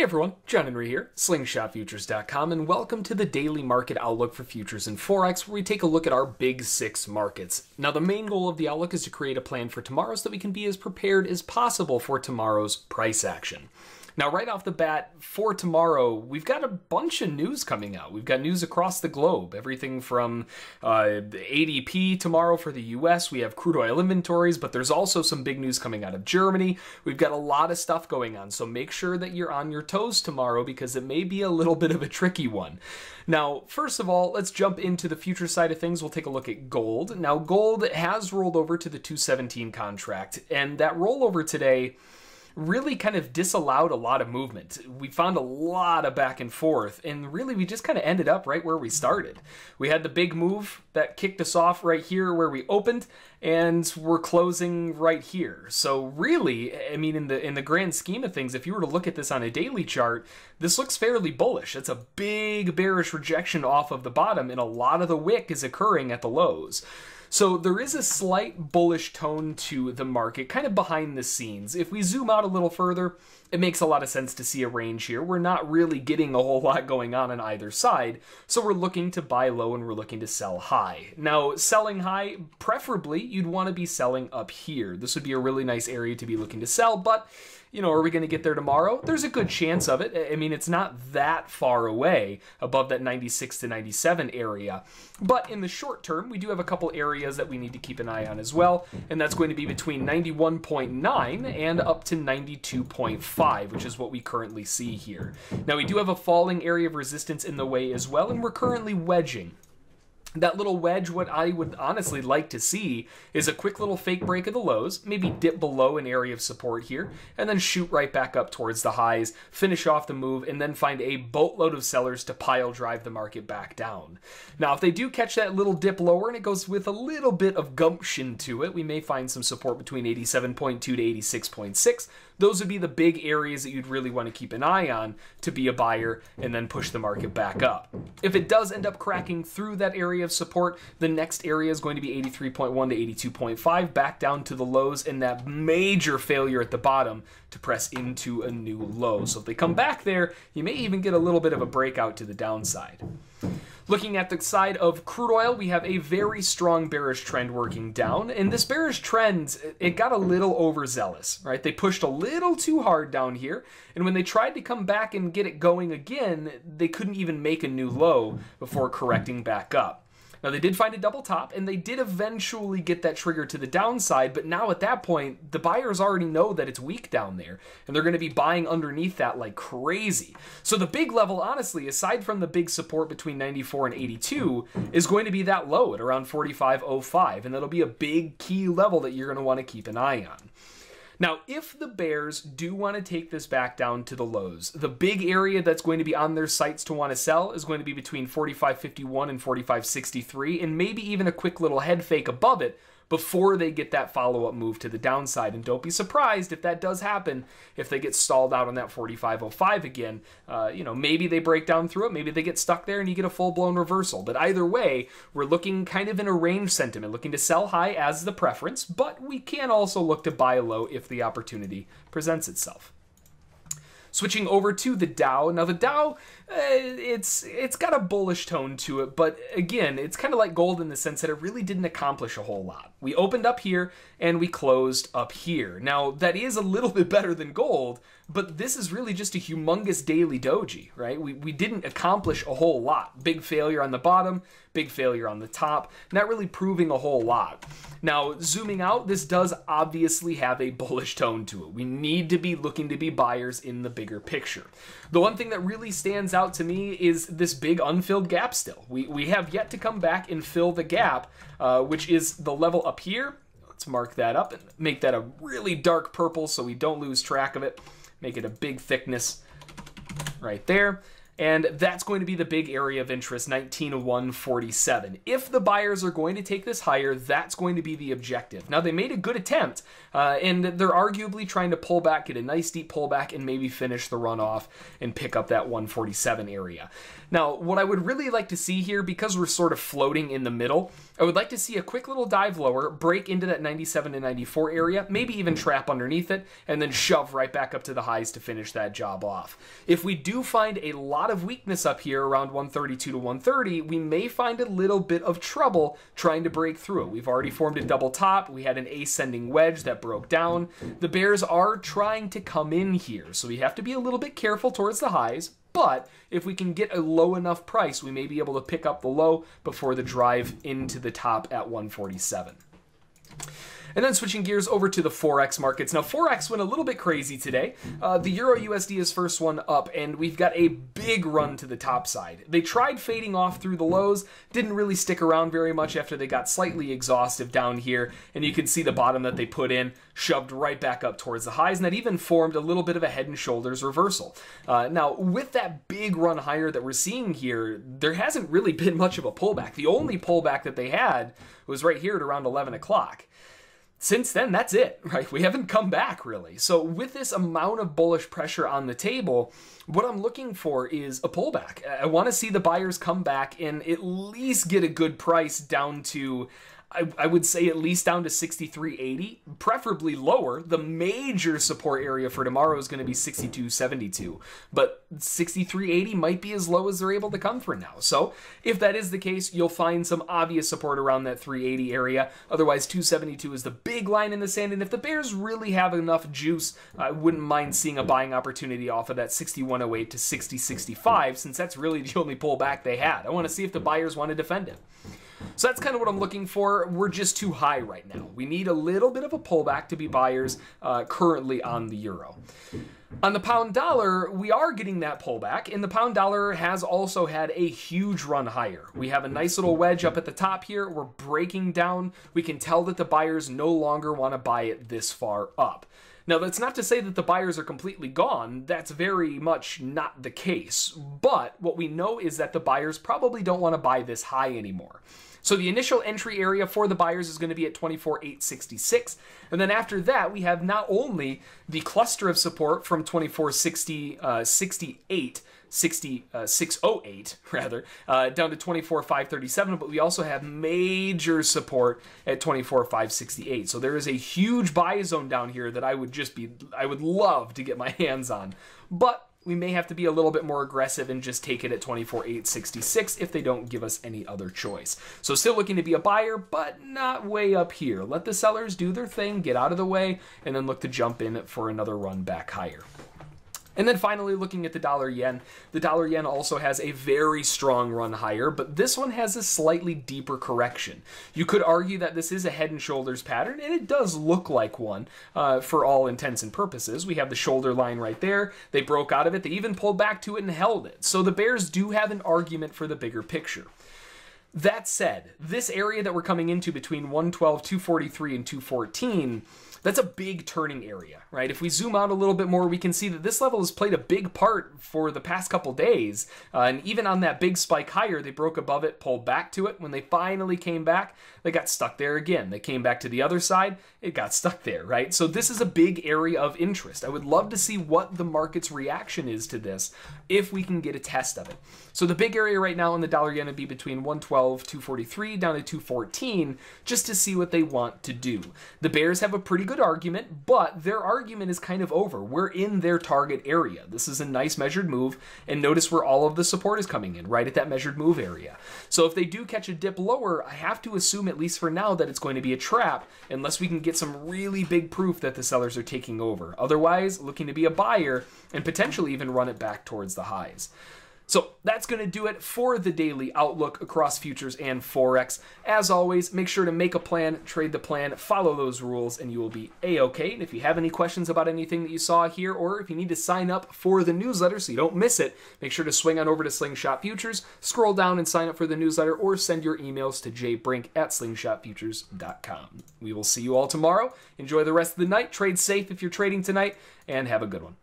Hey everyone, John Henry here, slingshotfutures.com, and welcome to the daily market outlook for futures and Forex, where we take a look at our big six markets. Now, the main goal of the outlook is to create a plan for tomorrow so that we can be as prepared as possible for tomorrow's price action. Now, right off the bat, for tomorrow, we've got a bunch of news coming out. We've got news across the globe, everything from ADP tomorrow for the US. We have crude oil inventories, but there's also some big news coming out of Germany. We've got a lot of stuff going on, so make sure that you're on your toes tomorrow because it may be a little bit of a tricky one. Now, first of all, let's jump into the future side of things. We'll take a look at gold. Now, gold has rolled over to the 217 contract, and that rollover today really kind of disallowed a lot of movement. We found a lot of back and forth, and really we just kind of ended up right where we started. We had the big move that kicked us off right here where we opened, and we're closing right here. So really, I mean, in the grand scheme of things, if you were to look at this on a daily chart, this looks fairly bullish. It's a big bearish rejection off of the bottom, and a lot of the wick is occurring at the lows. So there is a slight bullish tone to the market, kind of behind the scenes. If we zoom out a little further, it makes a lot of sense to see a range here. We're not really getting a whole lot going on either side, so we're looking to buy low and we're looking to sell high. Now, selling high, preferably, you'd want to be selling up here. This would be a really nice area to be looking to sell, but you know, are we going to get there tomorrow? There's a good chance of it. I mean, it's not that far away above that 96 to 97 area. But in the short term, we do have a couple areas that we need to keep an eye on as well. And that's going to be between 91.9 and up to 92.5, which is what we currently see here. Now, we do have a falling area of resistance in the way as well, and we're currently wedging. That little wedge, what I would honestly like to see is a quick little fake break of the lows, maybe dip below an area of support here, and then shoot right back up towards the highs, finish off the move, and then find a boatload of sellers to pile drive the market back down. Now, if they do catch that little dip lower and it goes with a little bit of gumption to it, we may find some support between 87.2 to 86.6. Those would be the big areas that you'd really want to keep an eye on to be a buyer and then push the market back up. If it does end up cracking through that area of support, the next area is going to be 83.1 to 82.5, back down to the lows, and that major failure at the bottom to press into a new low. So if they come back there, you may even get a little bit of a breakout to the downside. Looking at the side of crude oil, we have a very strong bearish trend working down, and this bearish trend, it got a little overzealous, right? They pushed a little too hard down here, and when they tried to come back and get it going again, they couldn't even make a new low before correcting back up. Now, they did find a double top, and they did eventually get that trigger to the downside, but now at that point, the buyers already know that it's weak down there, and they're going to be buying underneath that like crazy. So the big level, honestly, aside from the big support between 94 and 82, is going to be that low at around 45.05, and that'll be a big key level that you're going to want to keep an eye on. Now, if the bears do want to take this back down to the lows, the big area that's going to be on their sights to want to sell is going to be between 45.51 and 45.63, and maybe even a quick little head fake above it before they get that follow-up move to the downside. And don't be surprised if that does happen, if they get stalled out on that 45.05 again. You know, maybe they break down through it, maybe they get stuck there and you get a full-blown reversal. But either way, we're looking kind of in a range sentiment, looking to sell high as the preference, but we can also look to buy low if the opportunity presents itself. Switching over to the Dow. Now the Dow, it's got a bullish tone to it, but again, it's kind of like gold in the sense that it really didn't accomplish a whole lot. We opened up here and we closed up here. Now that is a little bit better than gold, but this is really just a humongous daily doji, right? We didn't accomplish a whole lot. Big failure on the bottom, big failure on the top, not really proving a whole lot. Now, zooming out, this does obviously have a bullish tone to it. We need to be looking to be buyers in the bigger picture. The one thing that really stands out to me is this big unfilled gap still. We have yet to come back and fill the gap, which is the level up here. Let's mark that up and make that a really dark purple so we don't lose track of it. Make it a big thickness right there. and that's going to be the big area of interest, 19,147. If the buyers are going to take this higher, that's going to be the objective. Now, they made a good attempt, and they're arguably trying to pull back, get a nice deep pullback, and maybe finish the run off and pick up that 147 area. Now, what I would really like to see here, because we're sort of floating in the middle, I would like to see a quick little dive lower, break into that 97 to 94 area, maybe even trap underneath it, and then shove right back up to the highs to finish that job off. If we do find a lot of weakness up here around 132 to 130, we may find a little bit of trouble trying to break through it. We've already formed a double top. We had an ascending wedge that broke down. The bears are trying to come in here, so we have to be a little bit careful towards the highs. But if we can get a low enough price, we may be able to pick up the low before the drive into the top at 147. And then switching gears over to the Forex markets. Now, Forex went a little bit crazy today. The Euro USD is first one up, and we've got a big run to the top side. They tried fading off through the lows, didn't really stick around very much after they got slightly exhaustive down here, and you can see the bottom that they put in, shoved right back up towards the highs, and that even formed a little bit of a head and shoulders reversal. Now, with that big run higher that we're seeing here, there hasn't really been much of a pullback. The only pullback that they had was right here at around 11 o'clock. Since then, that's it, right? We haven't come back, really. So with this amount of bullish pressure on the table, what I'm looking for is a pullback. I want to see the buyers come back and at least get a good price down to, I would say at least down to 63.80, preferably lower. The major support area for tomorrow is going to be 62.72, but 63.80 might be as low as they're able to come for now. So if that is the case, you'll find some obvious support around that 380 area. Otherwise, 272 is the big line in the sand, and if the bears really have enough juice, I wouldn't mind seeing a buying opportunity off of that 61.08 to 60.65, since that's really the only pullback they had. I want to see if the buyers want to defend it. So that's kind of what I'm looking for. We're just too high right now. We need a little bit of a pullback to be buyers currently on the euro. On the pound dollar, we are getting that pullback, and the pound dollar has also had a huge run higher. We have a nice little wedge up at the top here. We're breaking down. We can tell that the buyers no longer want to buy it this far up. Now, that's not to say that the buyers are completely gone. That's very much not the case. But what we know is that the buyers probably don't want to buy this high anymore. So the initial entry area for the buyers is going to be at 24,866. And then after that, we have not only the cluster of support from 24,608, 608 rather, down to 24,537, but we also have major support at 24,568. So there is a huge buy zone down here that I would love to get my hands on. But we may have to be a little bit more aggressive and just take it at 24,866 if they don't give us any other choice. So still looking to be a buyer, but not way up here. Let the sellers do their thing, get out of the way, and then look to jump in for another run back higher. And then finally, looking at the dollar yen also has a very strong run higher, but this one has a slightly deeper correction. You could argue that this is a head and shoulders pattern, and it does look like one for all intents and purposes. We have the shoulder line right there. They broke out of it. They even pulled back to it and held it. So the bears do have an argument for the bigger picture. That said, this area that we're coming into between 112, 243, and 214, that's a big turning area, right? If we zoom out a little bit more, we can see that this level has played a big part for the past couple days. And even on that big spike higher, they broke above it, pulled back to it. When they finally came back, they got stuck there again. They came back to the other side, it got stuck there, right? So this is a big area of interest. I would love to see what the market's reaction is to this if we can get a test of it. So the big area right now in the dollar yen would be between 112, 243 down to 214, just to see what they want to do. The bears have a pretty good argument, but their argument is kind of over. We're in their target area. This is a nice measured move, and notice where all of the support is coming in, right at that measured move area. So if they do catch a dip lower, I have to assume, at least for now, that it's going to be a trap, unless we can get some really big proof that the sellers are taking over. Otherwise, looking to be a buyer and potentially even run it back towards the highs. So that's going to do it for the daily outlook across futures and Forex. As always, make sure to make a plan, trade the plan, follow those rules, and you will be A-okay. And if you have any questions about anything that you saw here, or if you need to sign up for the newsletter so you don't miss it, make sure to swing on over to Slingshot Futures, scroll down and sign up for the newsletter, or send your emails to jbrink@slingshotfutures.com. We will see you all tomorrow. Enjoy the rest of the night. Trade safe if you're trading tonight, and have a good one.